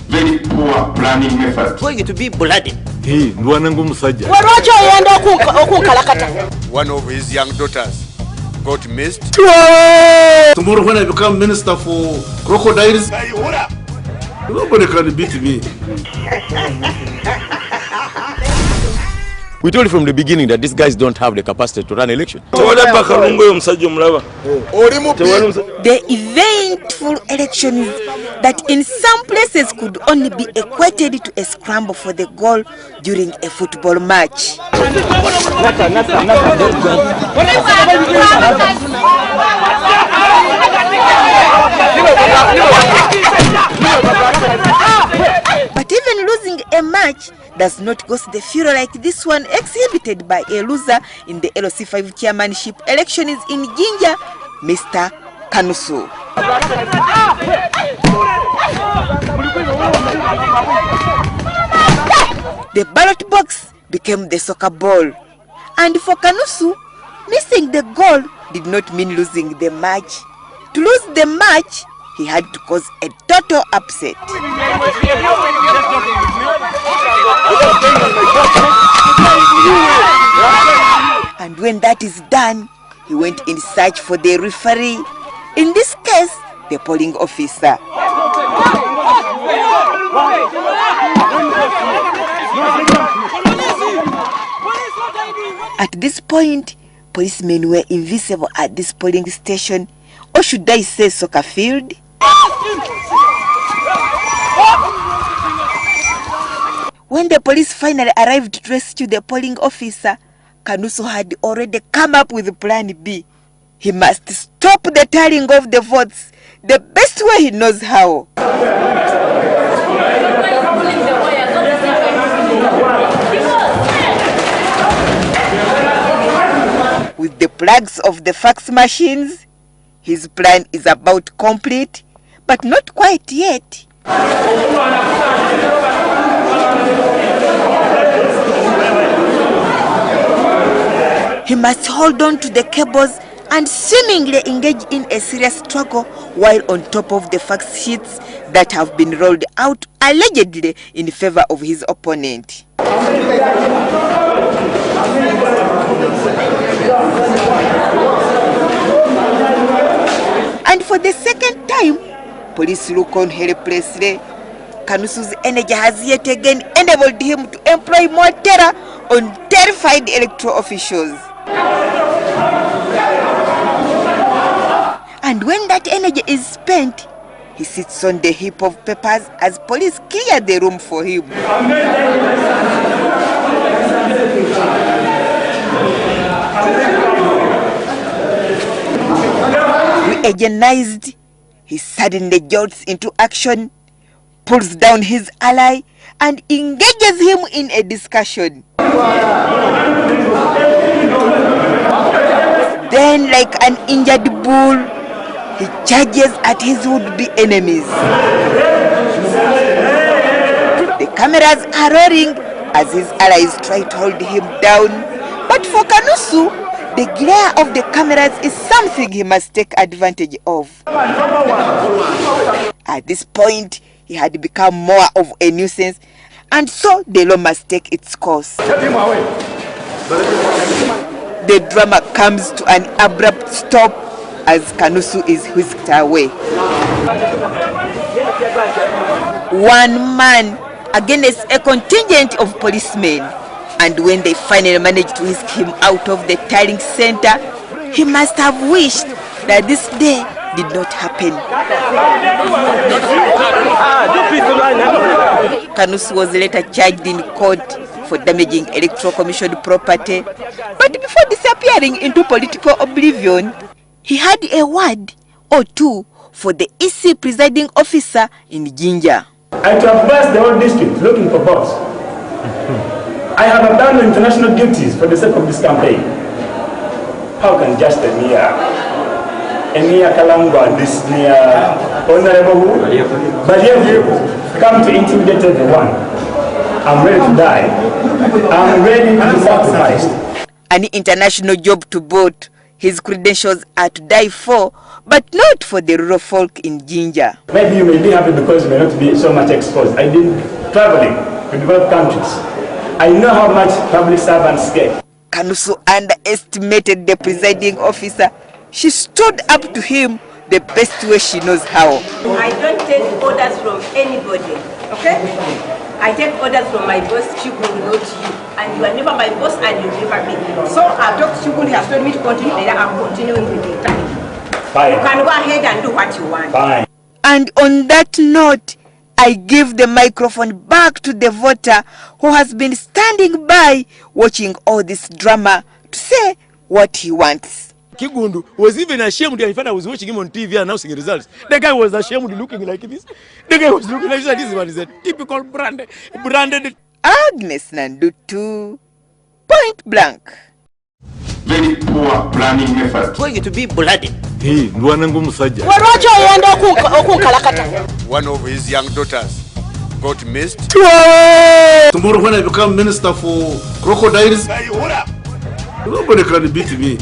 very poor planning methods. Going to be blooded. One of his young daughters got missed. Tomorrow when I become minister for crocodiles, nobody can beat me. We told you from the beginning that these guys don't have the capacity to run election. The eventful elections that in some places could only be equated to a scramble for the goal during a football match. But even losing a match does not cause the furor like this one exhibited by a loser in the LC5 chairmanship elections in Jinja, Mr. Kanusu. The ballot box became the soccer ball, and for Kanusu, missing the goal did not mean losing the match. To lose the match, he had to cause a total upset. And when that is done, he went in search for the referee, in this case, the polling officer. At this point, policemen were invisible at this polling station, or should I say soccer field? When the police finally arrived to rescue the polling officer, Kanusu had already come up with plan B. He must stop the tallying of the votes the best way he knows how. With the plugs of the fax machines, his plan is about complete, but not quite yet. He must hold on to the cables and seemingly engage in a serious struggle while on top of the fax sheets that have been rolled out allegedly in favor of his opponent. And for the second time, police look on helplessly. Kanusu's energy has yet again enabled him to employ more terror on terrified electoral officials. And when that energy is spent, he sits on the heap of papers as police clear the room for him. Re-energized, he suddenly jolts into action, pulls down his ally, and engages him in a discussion. Then, like an injured bull, he charges at his would-be enemies. The cameras are roaring as his allies try to hold him down. But for Kanusu, the glare of the cameras is something he must take advantage of. At this point, he had become more of a nuisance, and so the law must take its course. The drama comes to an abrupt stop as Kanusu is whisked away. One man against a contingent of policemen, and when they finally managed to whisk him out of the tallying center, he must have wished that this day did not happen. Kanusu was later charged in court for damaging Electoral Commission property, but before disappearing into political oblivion, he had a word or two for the EC presiding officer in Jinja. I traversed the whole district looking for votes. I have abandoned international duties for the sake of this campaign. How can just a mere Kalangwa and this mere honorable come to intimidate everyone? I'm ready to die. I'm ready to be sacrificed. An international job to boot, His credentials are to die for, but not for the rural folk in Jinja. Maybe you may be happy because you may not be so much exposed. I've been traveling to developed countries. I know how much public servants get. Kanusu underestimated the presiding officer. She stood up to him the best way she knows how. I don't take orders from anybody, okay? I take orders from my boss, Chukwu, not you. And you are never my boss and you never be. So I've talked to Chukwu, he has told me to continue, and I'm continuing with the time. Fine. You can go ahead and do what you want. Fine. And on that note, I give the microphone back to the voter who has been standing by watching all this drama to say what he wants. Kigundu was even ashamed. In fact, I was watching him on TV announcing the results. The guy was ashamed looking like this. The guy was looking like this. This one is a typical branded. Agnes Nandutu, point blank. Very poor planning method. Going to be bloody. Hey, Nwanangu Musaja. One of his young daughters got missed. Tomorrow when I become minister for crocodiles, nobody can beat me.